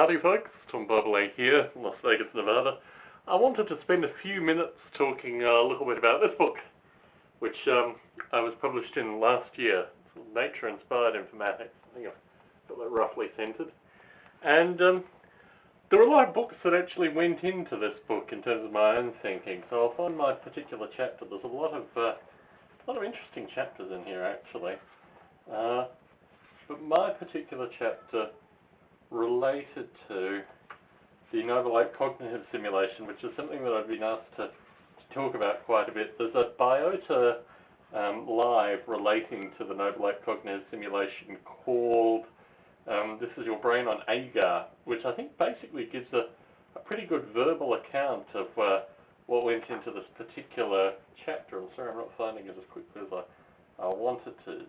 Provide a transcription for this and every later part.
Howdy folks, Tom Barbalet here from Las Vegas, Nevada. I wanted to spend a few minutes talking a little bit about this book, which I was published in last year. It's called Nature Inspired Informatics. I think I've got that roughly centered. And there were a lot of books that actually went into this book in terms of my own thinking. So I'll find my particular chapter. There's a lot of interesting chapters in here actually. But my particular chapter related to the Noble Ape cognitive simulation, which is something that I've been asked to talk about quite a bit. There's a biota live relating to the Noble Ape cognitive simulation called This Is Your Brain on Agar, which I think basically gives a pretty good verbal account of what went into this particular chapter. I'm sorry I'm not finding it as quickly as I wanted to.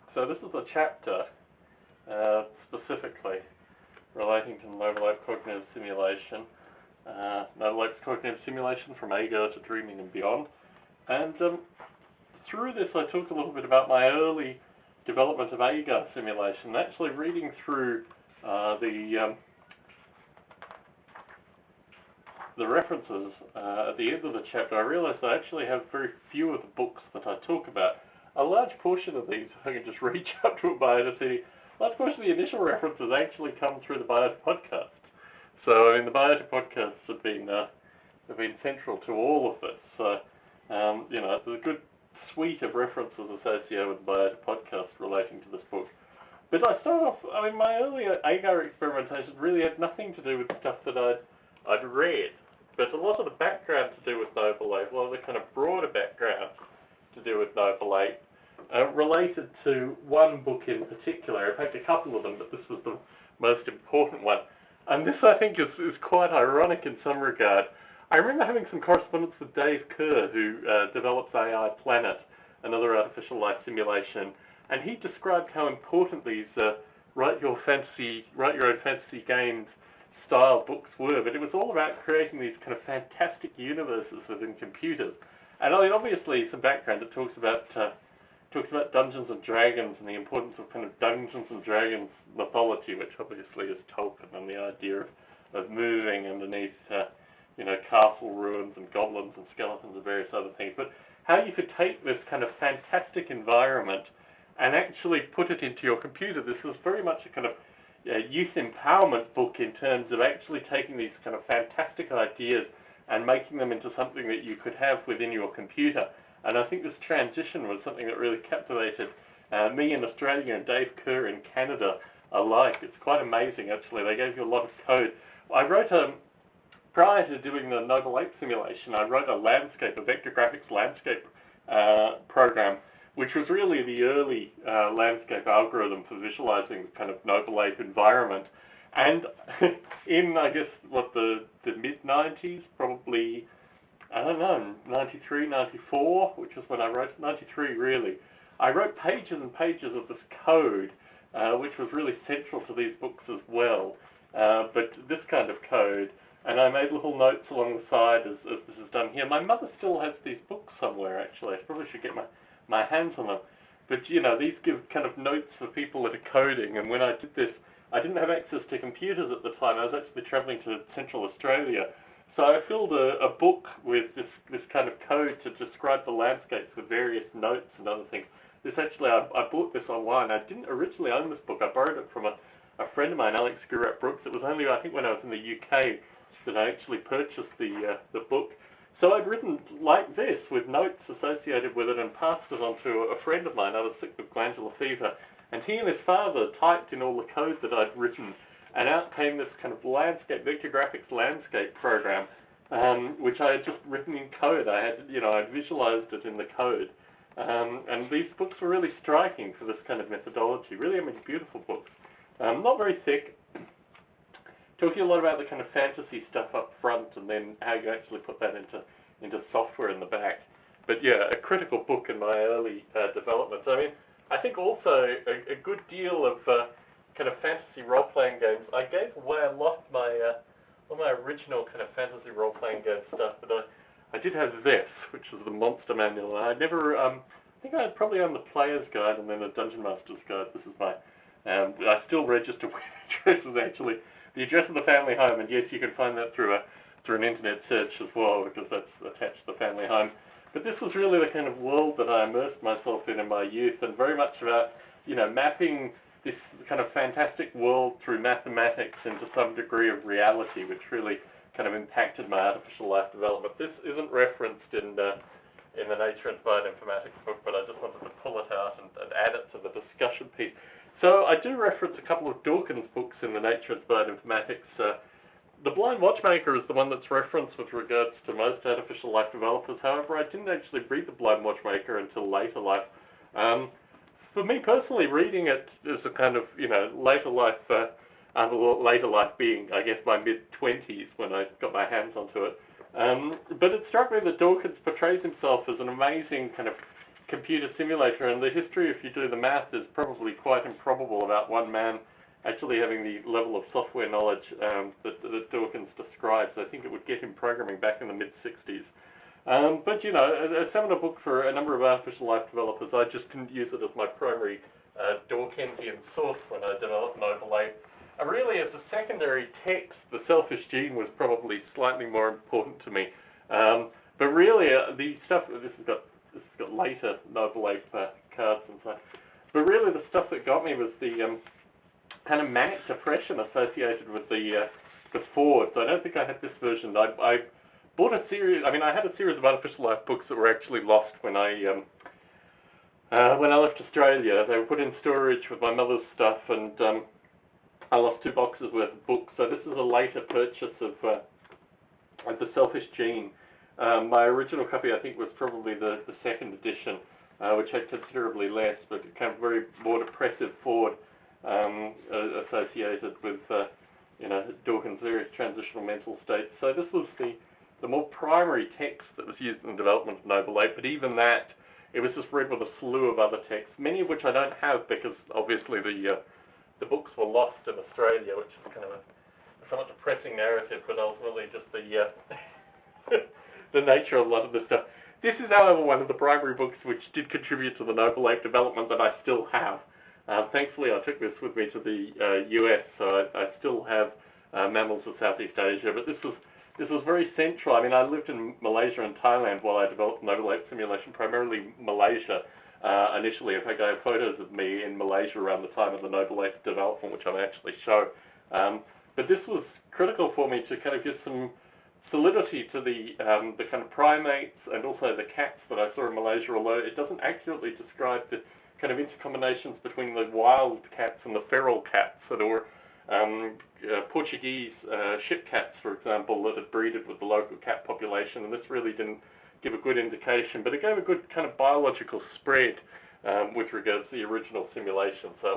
So this is the chapter specifically relating to Noble Ape cognitive simulation. Noble Ape's cognitive simulation from Agar to dreaming and beyond. And through this I talk a little bit about my early development of Agar simulation. Actually reading through the references at the end of the chapter, I realised I actually have very few of the books that I talk about. A large portion of these, if I can just reach up to a biota city, a large portion of the initial references actually come through the biota podcasts. So, I mean, the biota podcasts have been central to all of this. So, you know, there's a good suite of references associated with the biota podcast relating to this book. But I start off, I mean, my earlier Agar experimentation really had nothing to do with stuff that I'd read. But a lot of the background to do with Noble Ape, a lot of the kind of broader background to do with Noble Ape, related to one book in particular, in fact a couple of them, but this was the most important one. And this I think is quite ironic in some regard. I remember having some correspondence with Dave Kerr, who develops AI Planet, another artificial life simulation, and he described how important these write your own fantasy games style books were, but it was all about creating these kind of fantastic universes within computers. And I mean, obviously some background that talks about Dungeons and Dragons and the importance of kind of Dungeons and Dragons mythology, which obviously is Tolkien, and the idea of moving underneath, you know, castle ruins and goblins and skeletons and various other things. But how you could take this kind of fantastic environment and actually put it into your computer. This was very much a kind of youth empowerment book in terms of actually taking these kind of fantastic ideas and making them into something that you could have within your computer. And I think this transition was something that really captivated me in Australia and Dave Kerr in Canada alike. It's quite amazing, actually. They gave you a lot of code. I wrote prior to doing the Noble Ape simulation, I wrote a vector graphics landscape program, which was really the early landscape algorithm for visualizing the kind of Noble Ape environment. And in, I guess, the mid-90s, probably, I don't know, 93, 94, which was when I wrote, 93 really, I wrote pages and pages of this code, which was really central to these books as well, but this kind of code, and I made little notes along the side as this is done here. My mother still has these books somewhere, actually. I probably should get my hands on them. But, you know, these give kind of notes for people that are coding, and when I did this, I didn't have access to computers at the time. I was actually travelling to Central Australia. So I filled a book with this kind of code to describe the landscapes with various notes and other things. This actually, I bought this online. I didn't originally own this book. I borrowed it from a friend of mine, Alex Gurat-Brooks. It was only, I think, when I was in the UK that I actually purchased the book. So I'd written like this with notes associated with it and passed it on to a friend of mine. I was sick with glandular fever. And he and his father typed in all the code that I'd written, and out came this kind of vector graphics landscape program, which I had just written in code. I'd visualized it in the code. And these books were really striking for this kind of methodology. Really, I mean, beautiful books. Not very thick. Talking a lot about the kind of fantasy stuff up front, and then how you actually put that into software in the back. But yeah, a critical book in my early development. I mean, I think also a good deal of kind of fantasy role-playing games. I gave away a lot of my original kind of fantasy role-playing game stuff, but I did have this, which was the Monster Manual. And I never, I think I had probably owned the Player's Guide and then the Dungeon Master's Guide. This is my I still register where the address is actually the address of the family home, and yes, you can find that through an internet search as well, because that's attached to the family home. But this was really the kind of world that I immersed myself in my youth, and very much about, mapping this kind of fantastic world through mathematics into some degree of reality, which really kind of impacted my artificial life development. This isn't referenced in the Nature Inspired Informatics book, but I just wanted to pull it out and add it to the discussion piece. So I do reference a couple of Dawkins books in the Nature Inspired Informatics. The Blind Watchmaker is the one that's referenced with regards to most artificial life developers. However, I didn't actually read The Blind Watchmaker until later life. For me personally, reading it is a kind of, later life, later life being, I guess, my mid-20s when I got my hands onto it. But it struck me that Dawkins portrays himself as an amazing kind of computer simulator, and the history, if you do the math, is probably quite improbable about one man actually having the level of software knowledge that Dawkins describes. I think it would get him programming back in the mid-60s. But, a seminal book for a number of artificial life developers. I just didn't use it as my primary Dawkinsian source when I developed an overlay. Really, as a secondary text, The Selfish Gene was probably slightly more important to me. But really, the stuff, this has got later Noble Ape cards inside. But really, the stuff that got me was the kind of manic depression associated with the Fords. I don't think I had this version. I bought a series. I had a series of artificial life books that were actually lost when I left Australia. They were put in storage with my mother's stuff, and I lost 2 boxes worth of books. So this is a later purchase of The Selfish Gene. My original copy, I think, was probably the second edition, which had considerably less, but kind of very more depressive Ford associated with Dawkins' various transitional mental states. So this was the more primary text that was used in the development of Noble Ape, but even that, it was just read with a slew of other texts, many of which I don't have because obviously the books were lost in Australia, which is kind of a somewhat depressing narrative, but ultimately just the the nature of a lot of this stuff. This is, however, one of the primary books which did contribute to the Noble Ape development that I still have. Thankfully, I took this with me to the US, so I still have Mammals of Southeast Asia, but this was very central. I lived in Malaysia and Thailand while I developed Noble Ape simulation, primarily Malaysia. Initially, in fact, I have photos of me in Malaysia around the time of the Noble Ape development, which I'll actually show. But this was critical for me to kind of give some solidity to the kind of primates and also the cats that I saw in Malaysia, although it doesn't accurately describe the kind of intercombinations between the wild cats and the feral cats. So there were Portuguese ship cats, for example, that had breeded with the local cat population, and this really didn't give a good indication, but it gave a good kind of biological spread with regards to the original simulation. So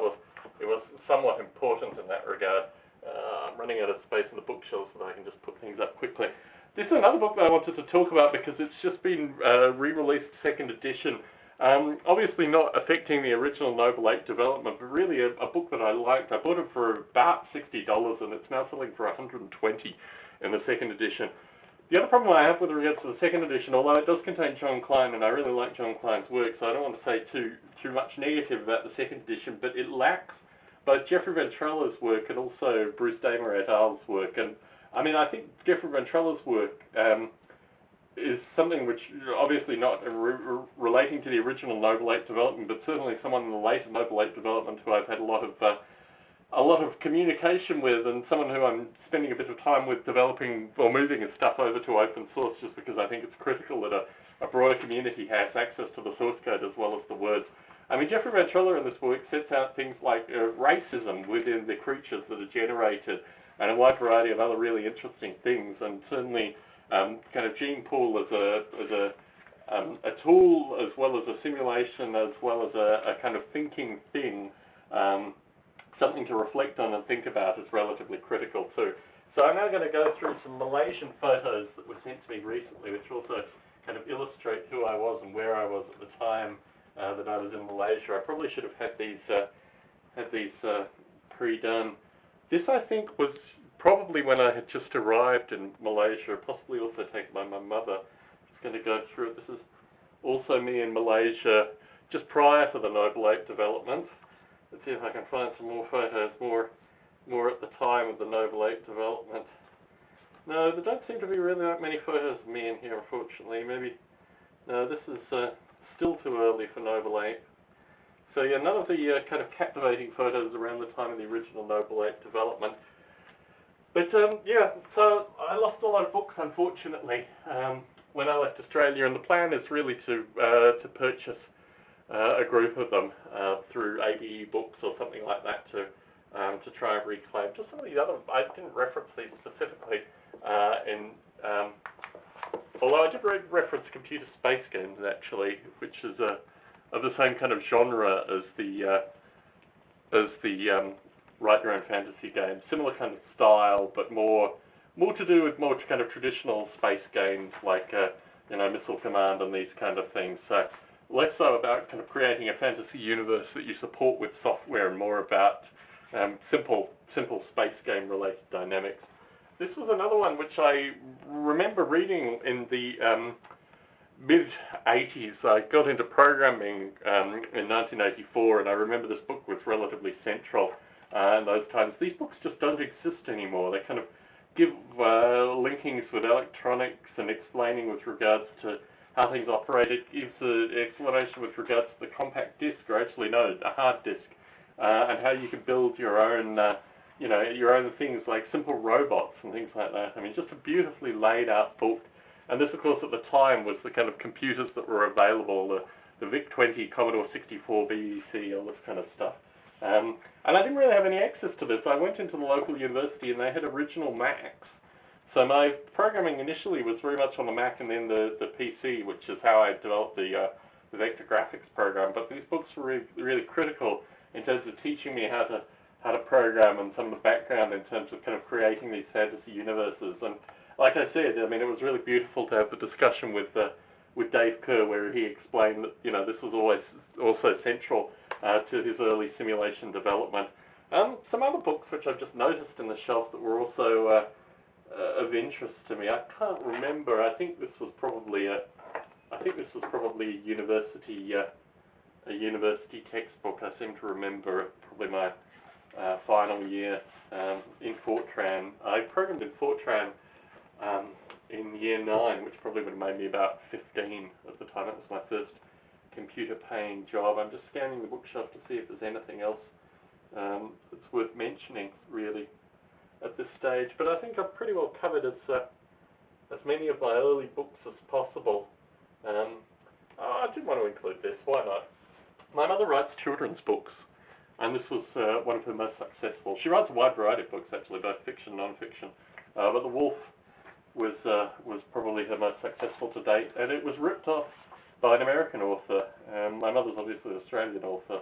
it was somewhat important in that regard. I'm running out of space in the bookshelves so that I can just put things up quickly. This is another book that I wanted to talk about because it's just been re-released second edition. Obviously not affecting the original Noble Ape development, but really a book that I liked. I bought it for about $60 and it's now selling for $120 in the second edition. The other problem I have with regards to the second edition, although it does contain John Klein, and I really like John Klein's work, so I don't want to say too much negative about the second edition, but it lacks both Geoffrey Ventrella's work and also Bruce Damer et al.'s work. And I think Geoffrey Ventrella's work is something which, obviously not relating to the original Noble Ape development, but certainly someone in the later Noble Ape development who I've had a lot of communication with, and someone who I'm spending a bit of time with developing or moving his stuff over to open source, just because I think it's critical that a broader community has access to the source code as well as the words. Geoffrey Ventrella in this work sets out things like racism within the creatures that are generated, and a wide variety of other really interesting things, and certainly kind of gene pool as a tool, as well as a simulation, as well as a kind of thinking thing. Something to reflect on and think about is relatively critical too. So I'm now going to go through some Malaysian photos that were sent to me recently, which also kind of illustrate who I was and where I was at the time that I was in Malaysia. I probably should have had these pre-done. This, I think, was probably when I had just arrived in Malaysia, possibly also taken by my mother. Just going to go through it. This is also me in Malaysia just prior to the Noble Ape development. Let's see if I can find some more photos, more at the time of the Noble 8 development. No, there don't seem to be really that many photos of me in here, unfortunately. Maybe, no, this is still too early for Noble 8. So yeah, none of the kind of captivating photos around the time of the original Noble 8 development. But yeah, so I lost a lot of books, unfortunately, when I left Australia, and the plan is really to purchase a group of them through ABE Books or something like that to try and reclaim. Just some of the other, I didn't reference these specifically although I did reference computer space games actually, which is of the same kind of genre as the write your own fantasy game, similar kind of style, but more to do with more kind of traditional space games like Missile Command and these kind of things. So less so about kind of creating a fantasy universe that you support with software, and more about simple space game related dynamics. This was another one which I remember reading in the mid-80s. I got into programming in 1984, and I remember this book was relatively central in those times. These books just don't exist anymore. They kind of give linkings with electronics and explaining with regards to how things operate. It gives an explanation with regards to the compact disc, or actually no, a hard disk, and how you can build your own your own things like simple robots and things like that. I mean, just a beautifully laid out book. And this, of course, at the time was the kind of computers that were available, the VIC-20, Commodore 64, BBC, all this kind of stuff. And I didn't really have any access to this. I went into the local university and they had original Macs. So my programming initially was very much on the Mac and then the PC, which is how I developed the vector graphics program. But these books were really, really critical in terms of teaching me how to program and some of the background in terms of kind of creating these fantasy universes. And like I said, I mean, it was really beautiful to have the discussion with Dave Kerr, where he explained that this was always also central to his early simulation development. Some other books which I've just noticed in the shelf that were also of interest to me. I can't remember. I think this was probably a university textbook. I seem to remember it, probably my final year in Fortran. I programmed in Fortran in year 9, which probably would have made me about 15 at the time. It was my first computer-paying job. I'm just scanning the bookshelf to see if there's anything else that's worth mentioning, really, at this stage. But I think I've pretty well covered as many of my early books as possible. I did want to include this. Why not? My mother writes children's books, and this was one of her most successful. She writes a wide variety of books, actually, both fiction and non-fiction. But The Wolf was probably her most successful to date, and it was ripped off by an American author. My mother's obviously an Australian author,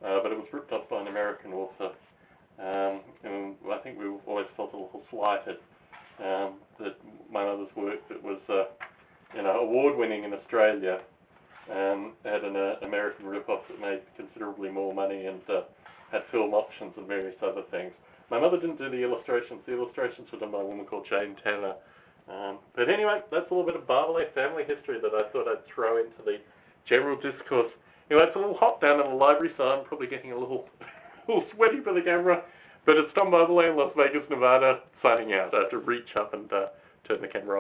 but it was ripped off by an American author. And I think we always felt a little slighted that my mother's work that was award-winning in Australia had an American rip-off that made considerably more money and had film options and various other things. My mother didn't do the illustrations. The illustrations were done by a woman called Jane Tanner. But anyway, that's a little bit of Barbalet family history that I thought I'd throw into the general discourse. Anyway, it's a little hot down in the library, so I'm probably getting a little sweaty for the camera. But it's Tom Barbalet in Las Vegas, Nevada, signing out. I have to reach up and turn the camera off.